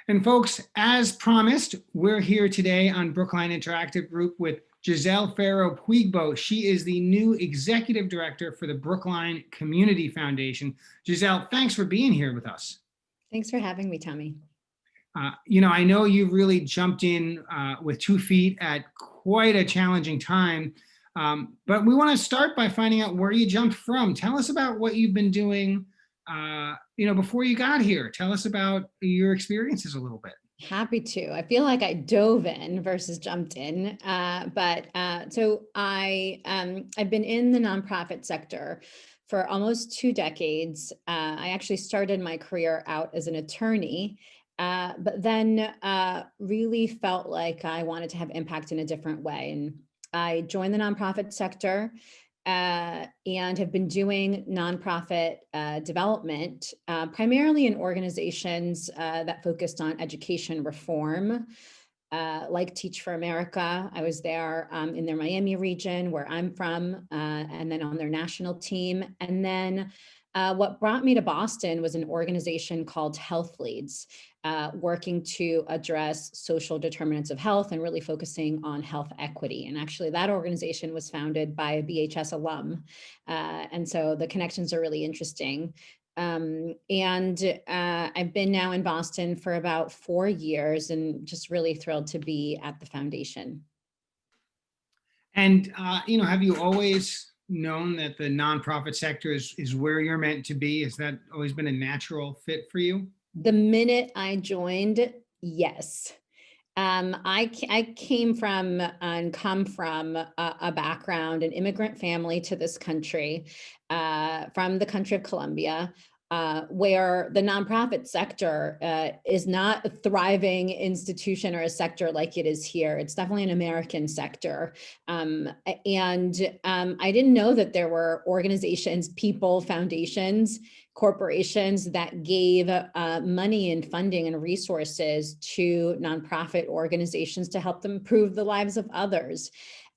And folks, as promised, we're here today on Brookline Interactive Group with Gisele Ferro Puigbo. She is the new executive director for the Brookline Community Foundation. Gisele, thanks for being here with us. Thanks for having me, Tommy. I know you've really jumped in with 2 feet at quite a challenging time, but we want to start by finding out where you jumped from. Tell us about what you've been doing before you got here. Tell us about your experiences a little bit. Happy to. I feel like I dove in versus jumped in. So I've been in the nonprofit sector for almost 2 decades. I actually started my career out as an attorney, but then really felt like I wanted to have impact in a different way. And I joined the nonprofit sector and have been doing nonprofit development, primarily in organizations that focused on education reform, like Teach for America. I was there in their Miami region, where I'm from, and then on their national team. And then what brought me to Boston was an organization called Health Leads, working to address social determinants of health and really focusing on health equity. And actually that organization was founded by a BHS alum. And so the connections are really interesting. I've been now in Boston for about 4 years and just really thrilled to be at the foundation. And, have you always known that the nonprofit sector is where you're meant to be? Has that always been a natural fit for you? The minute I joined, yes. I came from and come from a background, an immigrant family to this country, from the country of Colombia, where the nonprofit sector is not a thriving institution or a sector like it is here. It's definitely an American sector. I didn't know that there were organizations, people, foundations, corporations that gave money and funding and resources to nonprofit organizations to help them improve the lives of others.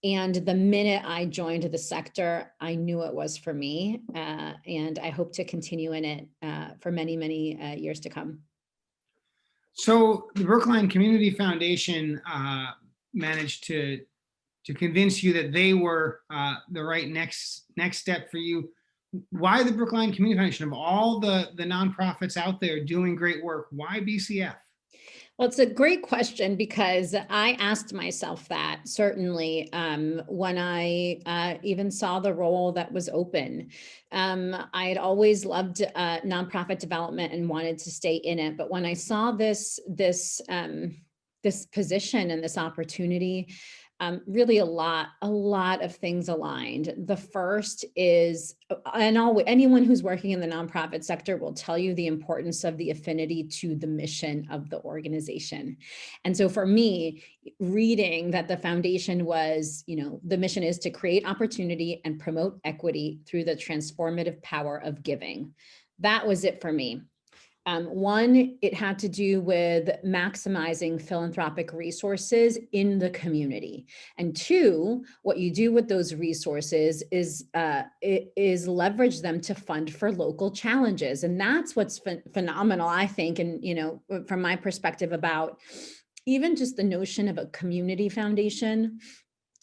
And the minute I joined the sector, I knew it was for me, and I hope to continue in it for many, many years to come. So the Brookline Community Foundation managed to convince you that they were the right next step for you. Why the Brookline Community Foundation? Of all the nonprofits out there doing great work, why BCF? Well, it's a great question, because I asked myself that certainly when I even saw the role that was open. I had always loved nonprofit development and wanted to stay in it. But when I saw this position and this opportunity, really a lot of things aligned. The first is, and anyone who's working in the nonprofit sector will tell you the importance of the affinity to the mission of the organization. And so for me, reading that the foundation was, the mission is to create opportunity and promote equity through the transformative power of giving. That was it for me. One, it had to do with maximizing philanthropic resources in the community. And 2, what you do with those resources is leverage them to fund for local challenges. And that's what's phenomenal, I think, and from my perspective, about even just the notion of a community foundation,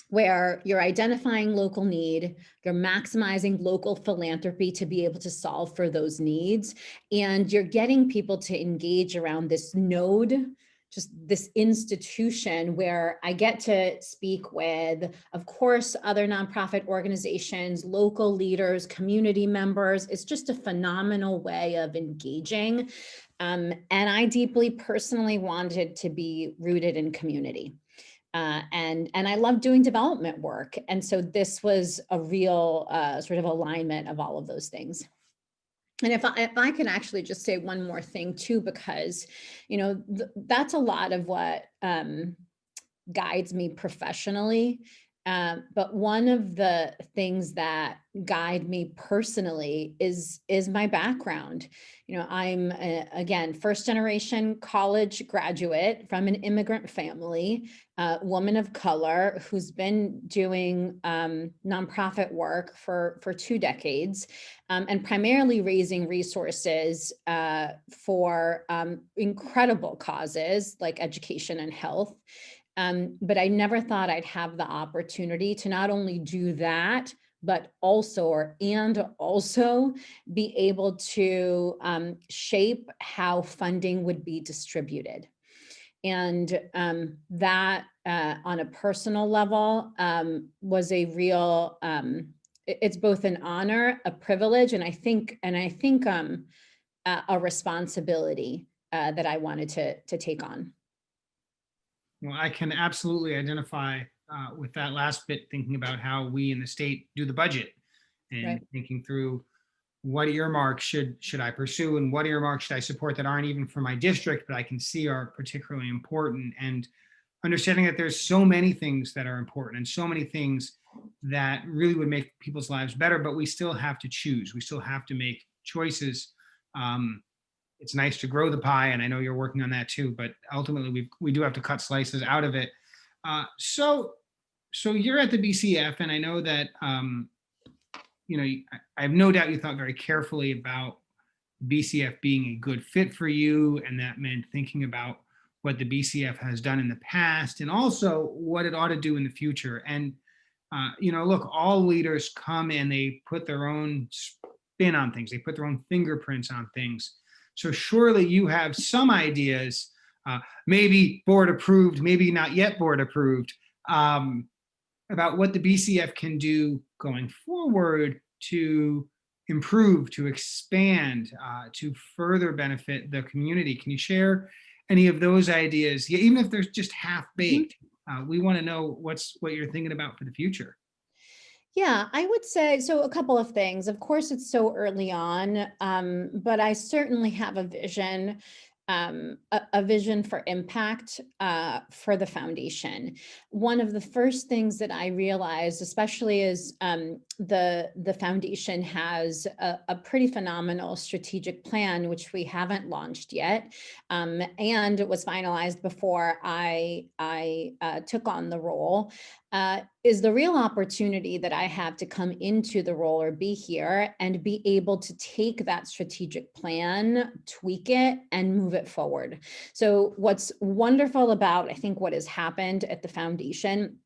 where you're identifying local need, you're maximizing local philanthropy to be able to solve for those needs, and you're getting people to engage around this node, just this institution where I get to speak with, of course, other nonprofit organizations, local leaders, community members. It's just a phenomenal way of engaging. And I deeply personally wanted to be rooted in community. And I love doing development work. And so this was a real sort of alignment of all of those things. And if I can actually just say one more thing too, because, that's a lot of what guides me professionally. But one of the things that guide me personally is my background. You know, I'm again, first generation college graduate from an immigrant family, woman of color who's been doing nonprofit work for 2 decades, and primarily raising resources for incredible causes like education and health. But I never thought I'd have the opportunity to not only do that, but also be able to shape how funding would be distributed. And that on a personal level was a real, it's both an honor, a privilege, and I think a responsibility that I wanted to take on. Well, I can absolutely identify with that last bit, thinking about how we in the state do the budget and Right. thinking through what earmarks should I pursue and what earmarks should I support that aren't even for my district, but I can see are particularly important, and understanding that there's so many things that are important and so many things that really would make people's lives better, but we still have to choose. We still have to make choices. It's nice to grow the pie, and I know you're working on that too, but ultimately we do have to cut slices out of it. So you're at the BCF, and I know that I have no doubt you thought very carefully about BCF being a good fit for you, and that meant thinking about what the BCF has done in the past and also what it ought to do in the future. And look, all leaders come and they put their own spin on things. They put their own fingerprints on things. So surely you have some ideas, maybe board approved, maybe not yet board approved, about what the BCF can do going forward to improve, to expand, to further benefit the community. Can you share any of those ideas? Yeah, even if they're just half baked, we want to know what you're thinking about for the future. Yeah, I would say so. A couple of things. Of course, it's so early on, but I certainly have a vision, a vision for impact for the foundation. One of the first things that I realized, especially as the foundation has a pretty phenomenal strategic plan, which we haven't launched yet, and it was finalized before I took on the role. Is the real opportunity that I have to come into the role or be here and be able to take that strategic plan, tweak it, and move it forward. So what's wonderful about, I think, what has happened at the foundation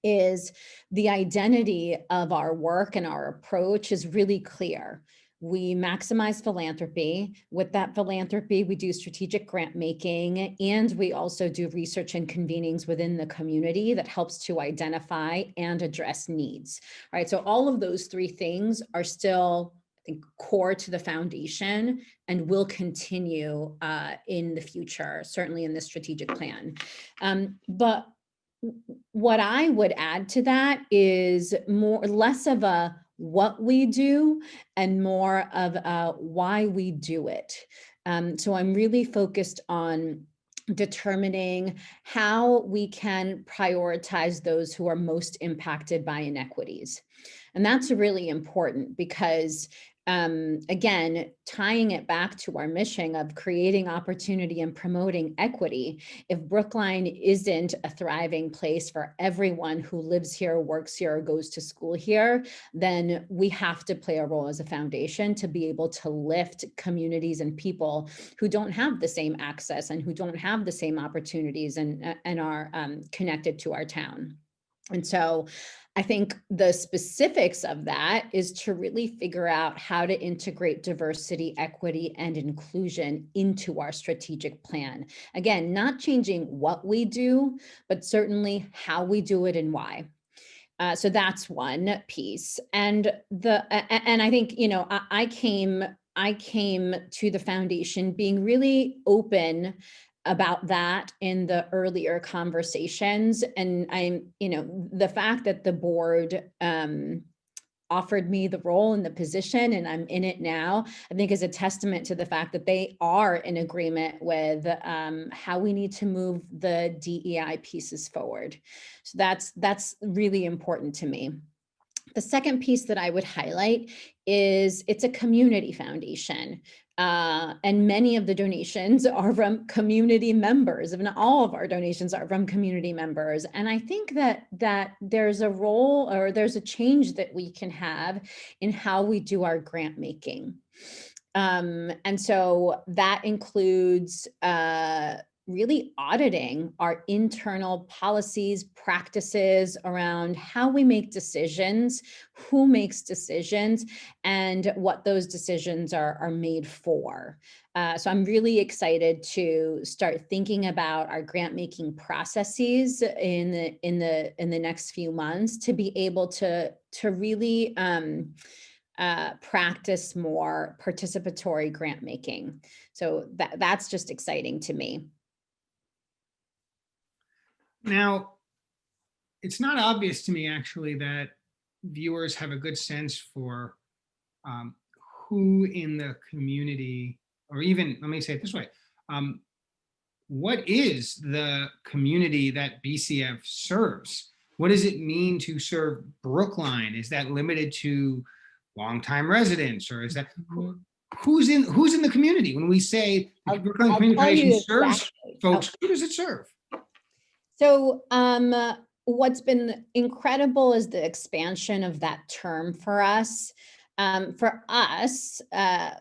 is the identity of our work and our approach is really clear. We maximize philanthropy. With that philanthropy, we do strategic grant making, and we also do research and convenings within the community that helps to identify and address needs. Right. So all of those three things are still, I think, core to the foundation and will continue in the future, certainly in the strategic plan. But what I would add to that is less of a what we do and more of a why we do it. So I'm really focused on determining how we can prioritize those who are most impacted by inequities. And that's really important because again, tying it back to our mission of creating opportunity and promoting equity, if Brookline isn't a thriving place for everyone who lives here, works here, or goes to school here, then we have to play a role as a foundation to be able to lift communities and people who don't have the same access and who don't have the same opportunities and are connected to our town. And so I think the specifics of that is to really figure out how to integrate diversity, equity, and inclusion into our strategic plan. Again, not changing what we do, but certainly how we do it and why. So that's one piece. And I think, I came to the foundation being really open about that in the earlier conversations. And the fact that the board offered me the role and the position, and I'm in it now, I think is a testament to the fact that they are in agreement with how we need to move the DEI pieces forward. So that's really important to me. The second piece that I would highlight is it's a community foundation. And many of the donations are from community members. If not all of our donations are from community members. And I think that there's a role, or there's a change that we can have in how we do our grant making. And so that includes really auditing our internal policies, practices around how we make decisions, who makes decisions, and what those decisions are made for. So I'm really excited to start thinking about our grant making processes in the next few months to be able to really practice more participatory grant making. So that's just exciting to me. Now, it's not obvious to me actually that viewers have a good sense for who in the community, or even, let me say it this way, what is the community that BCF serves? What does it mean to serve Brookline? Is that limited to longtime residents, or is that who's in the community? When we say the Brookline Community Foundation serves folks, who does it serve? So what's been incredible is the expansion of that term for us. For us,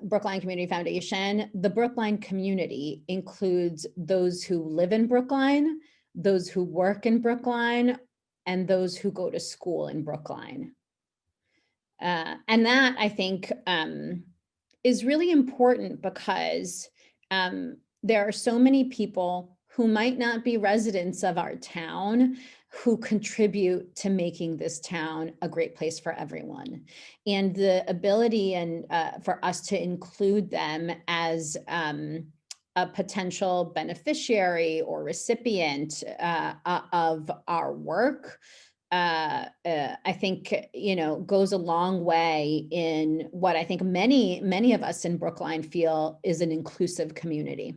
Brookline Community Foundation, the Brookline community includes those who live in Brookline, those who work in Brookline, and those who go to school in Brookline. And that, I think, is really important because there are so many people who might not be residents of our town who contribute to making this town a great place for everyone. And the ability for us to include them as a potential beneficiary or recipient of our work, I think, goes a long way in what I think many of us in Brookline feel is an inclusive community.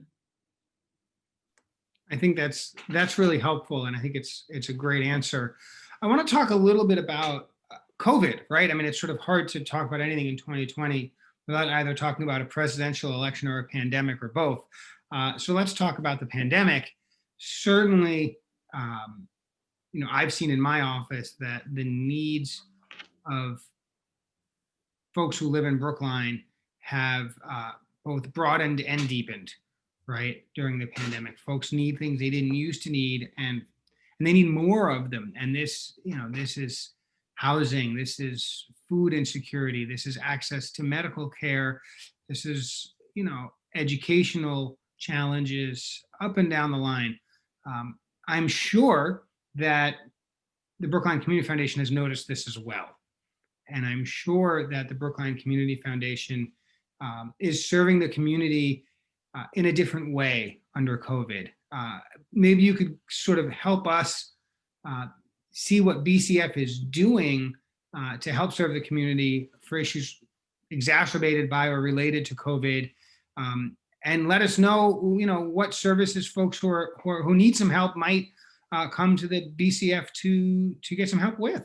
I think that's really helpful, and I think it's a great answer. I want to talk a little bit about COVID, right? I mean, it's sort of hard to talk about anything in 2020 without either talking about a presidential election or a pandemic or both. So let's talk about the pandemic. Certainly, I've seen in my office that the needs of folks who live in Brookline have both broadened and deepened, right, during the pandemic. Folks need things they didn't used to need, and they need more of them. And this is housing, this is food insecurity, this is access to medical care, this is, educational challenges up and down the line. I'm sure that the Brookline Community Foundation has noticed this as well. And I'm sure that the Brookline Community Foundation is serving the community in a different way under COVID. Maybe you could sort of help us see what BCF is doing to help serve the community for issues exacerbated by or related to COVID, and let us know, what services folks who need some help might come to the BCF to get some help with.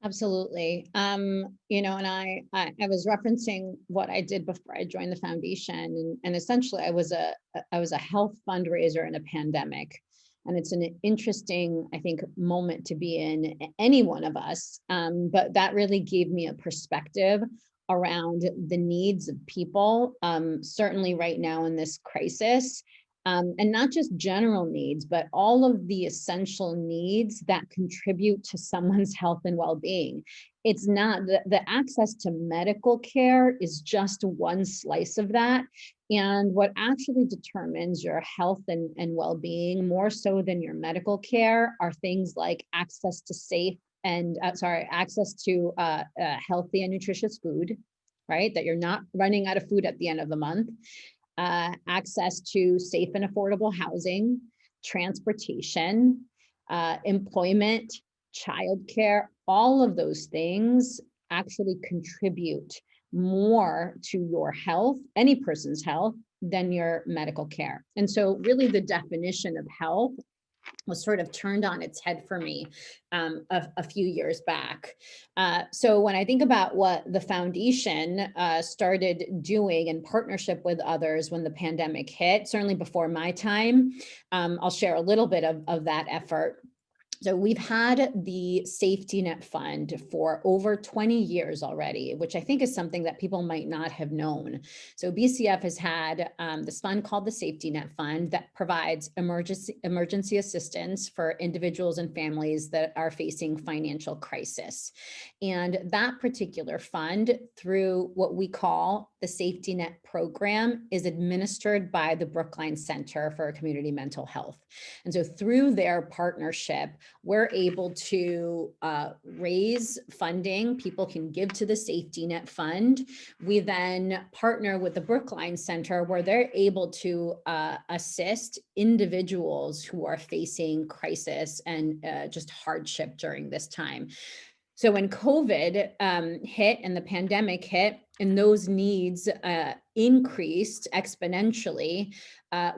Absolutely. And I was referencing what I did before I joined the foundation, and essentially I was a health fundraiser in a pandemic. And it's an interesting, I think, moment to be in, any one of us. But that really gave me a perspective around the needs of people, certainly right now in this crisis. And not just general needs, but all of the essential needs that contribute to someone's health and well-being. It's not the access to medical care is just one slice of that. And what actually determines your health and well-being more so than your medical care are things like access to healthy and nutritious food, right? That you're not running out of food at the end of the month. Access to safe and affordable housing, transportation, employment, childcare, all of those things actually contribute more to your health, any person's health, than your medical care. And so really the definition of health was sort of turned on its head for me a few years back. So when I think about what the foundation started doing in partnership with others when the pandemic hit, certainly before my time, I'll share a little bit of that effort. So we've had the safety net fund for over 20 years already, which I think is something that people might not have known. So BCF has had this fund called the Safety Net Fund that provides emergency assistance for individuals and families that are facing financial crisis. And that particular fund, through what we call the Safety Net program, is administered by the Brookline Center for Community Mental Health. And so through their partnership, we're able to raise funding. People can give to the Safety Net Fund. We then partner with the Brookline Center where they're able to assist individuals who are facing crisis and just hardship during this time. So when COVID hit and the pandemic hit and those needs increased exponentially,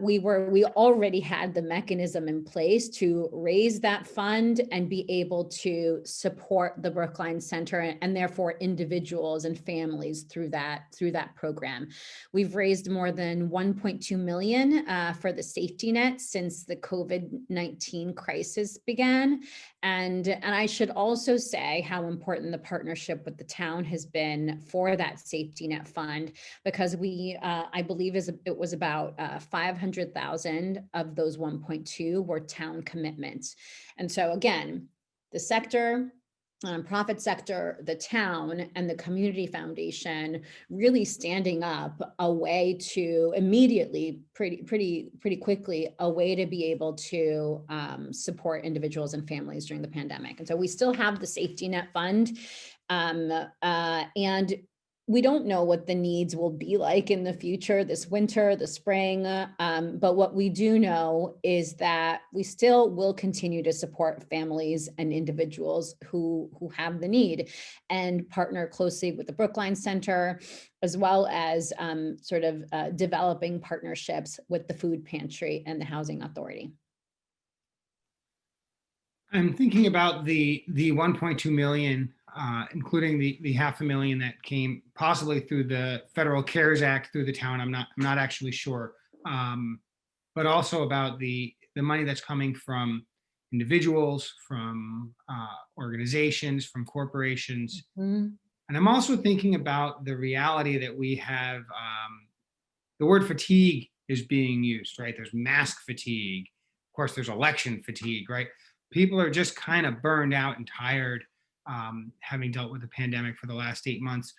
we already had the mechanism in place to raise that fund and be able to support the Brookline Center and therefore individuals and families through that program. We've raised more than 1.2 million for the safety net since the COVID-19 crisis began. And I should also say how important the partnership with the town has been for that safety net fund, because I believe it was about 500,000 of those 1.2 were town commitments. And so again, the sector, nonprofit sector, the town, and the community foundation really standing up a way to immediately, pretty quickly, a way to be able to support individuals and families during the pandemic. And so we still have the safety net fund, and we don't know what the needs will be like in the future, this winter, the spring. But what we do know is that we still will continue to support families and individuals who have the need, and partner closely with the Brookline Center, as well as developing partnerships with the food pantry and the housing authority. I'm thinking about the 1.2 million, including the $500,000 that came possibly through the Federal CARES Act through the town. I'm not actually sure, but also about the money that's coming from individuals, from organizations, from corporations. Mm-hmm. And I'm also thinking about the reality that we have. The word fatigue is being used, right? There's mask fatigue. Of course, there's election fatigue, right? People are just kind of burned out and tired, having dealt with the pandemic for the last 8 months.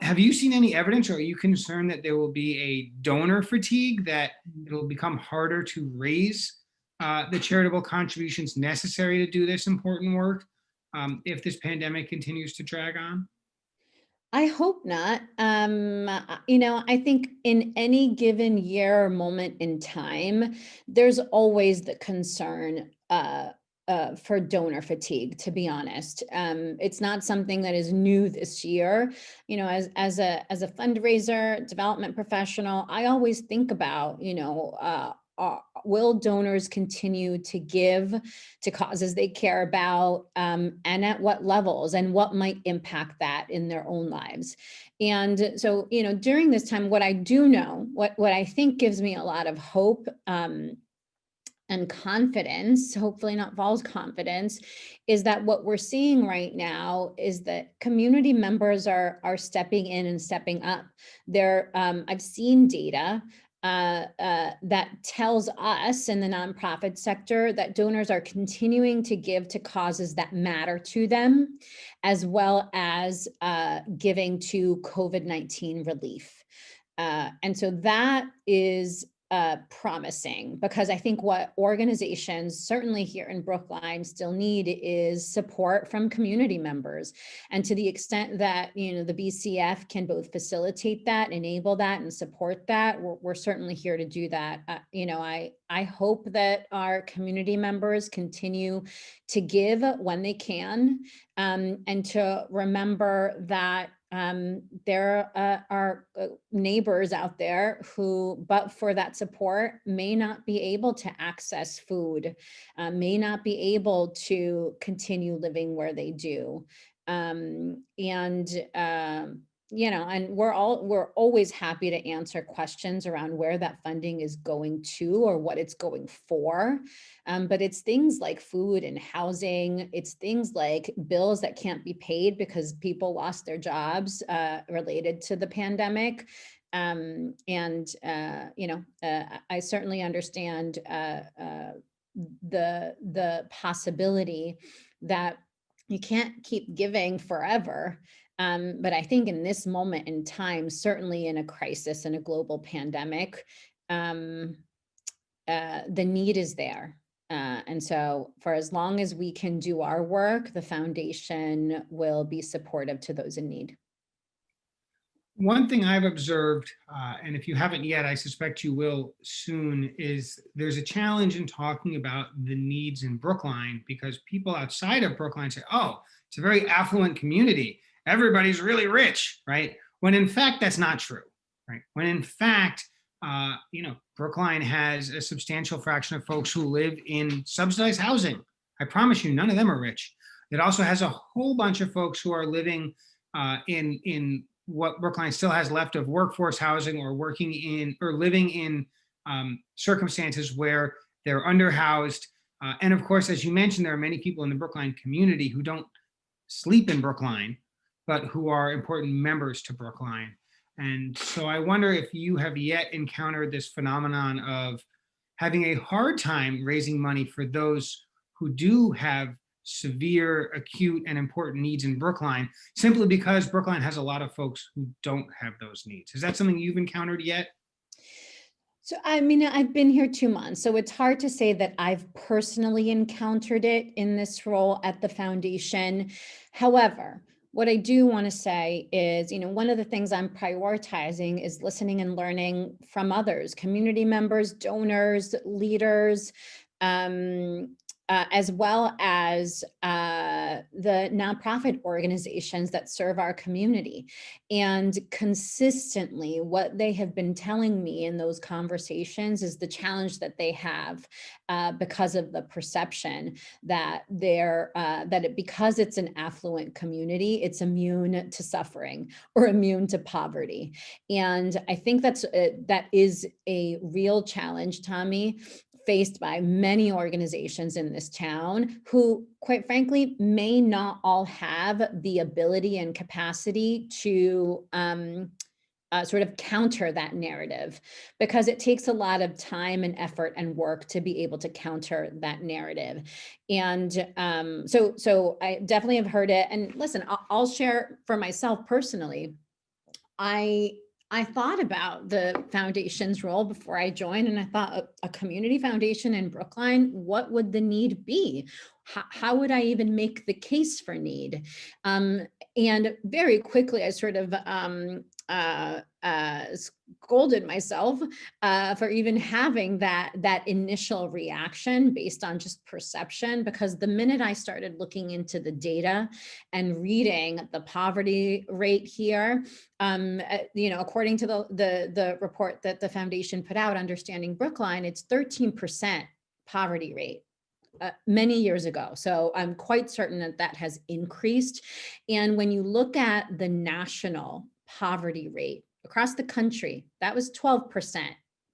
Have you seen any evidence, or are you concerned that there will be a donor fatigue, that it'll become harder to raise the charitable contributions necessary to do this important work if this pandemic continues to drag on? I hope not. I think in any given year or moment in time, there's always the concern for donor fatigue, to be honest. It's not something that is new this year. As a fundraiser, development professional, I always think about, will donors continue to give to causes they care about, and at what levels, and what might impact that in their own lives. And so, during this time, what I do know, what I think gives me a lot of hope, and confidence, hopefully not false confidence, is that what we're seeing right now is that community members are stepping in and stepping up. I've seen data that tells us in the nonprofit sector that donors are continuing to give to causes that matter to them, as well as giving to COVID-19 relief. And so that is promising, because I think what organizations, certainly here in Brookline, still need is support from community members. And to the extent that, the BCF can both facilitate that, enable that, and support that, we're certainly here to do that. I hope that our community members continue to give when they can, and to remember that there are neighbors out there who, but for that support, may not be able to access food, may not be able to continue living where they do. And we're always happy to answer questions around where that funding is going to or what it's going for. But it's things like food and housing. It's things like bills that can't be paid because people lost their jobs related to the pandemic. I certainly understand the possibility that you can't keep giving forever. But I think in this moment in time, certainly in a crisis, in a global pandemic, the need is there. And so for as long as we can do our work, the foundation will be supportive to those in need. One thing I've observed, and if you haven't yet, I suspect you will soon, is there's a challenge in talking about the needs in Brookline, because people outside of Brookline say, oh, it's a very affluent community. Everybody's really rich, right? When in fact, that's not true, right? When in fact, Brookline has a substantial fraction of folks who live in subsidized housing. I promise you, none of them are rich. It also has a whole bunch of folks who are living in what Brookline still has left of workforce housing, or working in or living in circumstances where they're underhoused. And of course, as you mentioned, there are many people in the Brookline community who don't sleep in Brookline, but who are important members to Brookline. And so I wonder if you have yet encountered this phenomenon of having a hard time raising money for those who do have severe, acute, and important needs in Brookline, simply because Brookline has a lot of folks who don't have those needs. Is that something you've encountered yet? So, I've been here 2 months, so it's hard to say that I've personally encountered it in this role at the foundation. However, what I do want to say is, one of the things I'm prioritizing is listening and learning from others, community members, donors, leaders, as well as the nonprofit organizations that serve our community. And consistently, what they have been telling me in those conversations is the challenge that they have because of the perception that because it's an affluent community, it's immune to suffering or immune to poverty. And I think that is a real challenge, Tommy, faced by many organizations in this town who, quite frankly, may not all have the ability and capacity to sort of counter that narrative, because it takes a lot of time and effort and work to be able to counter that narrative. And so I definitely have heard it. And listen, I'll share for myself personally. I thought about the foundation's role before I joined, and I thought a community foundation in Brookline, what would the need be? How would I even make the case for need? And very quickly, I sort of scolded myself for even having that initial reaction based on just perception, because the minute I started looking into the data and reading the poverty rate here, according to the report that the foundation put out, Understanding Brookline, it's 13% poverty rate. Many years ago. So I'm quite certain that has increased. And when you look at the national poverty rate across the country, that was 12%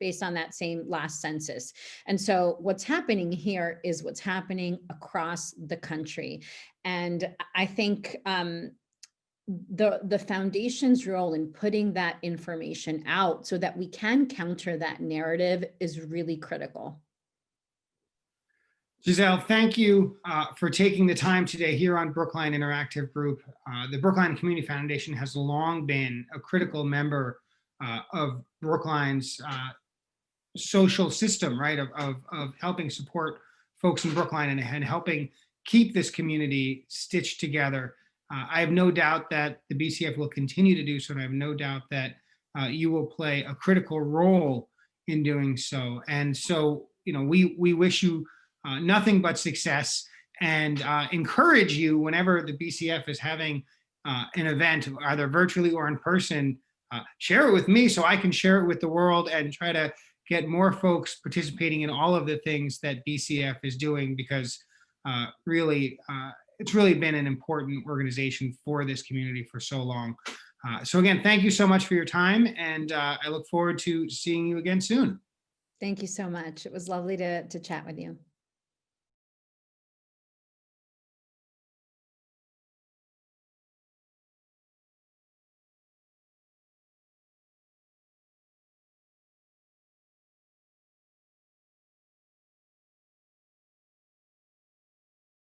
based on that same last census. And so what's happening here is what's happening across the country. And I think the foundation's role in putting that information out so that we can counter that narrative is really critical. Gisele, thank you for taking the time today here on Brookline Interactive Group. The Brookline Community Foundation has long been a critical member of Brookline's social system, right, of helping support folks in Brookline and helping keep this community stitched together. I have no doubt that the BCF will continue to do so, and I have no doubt that you will play a critical role in doing so. And so, we wish you nothing but success, and encourage you whenever the BCF is having an event, either virtually or in person. Share it with me so I can share it with the world and try to get more folks participating in all of the things that BCF is doing, because really, it's really been an important organization for this community for so long. So again, thank you so much for your time, and I look forward to seeing you again soon. Thank you so much. It was lovely to chat with you.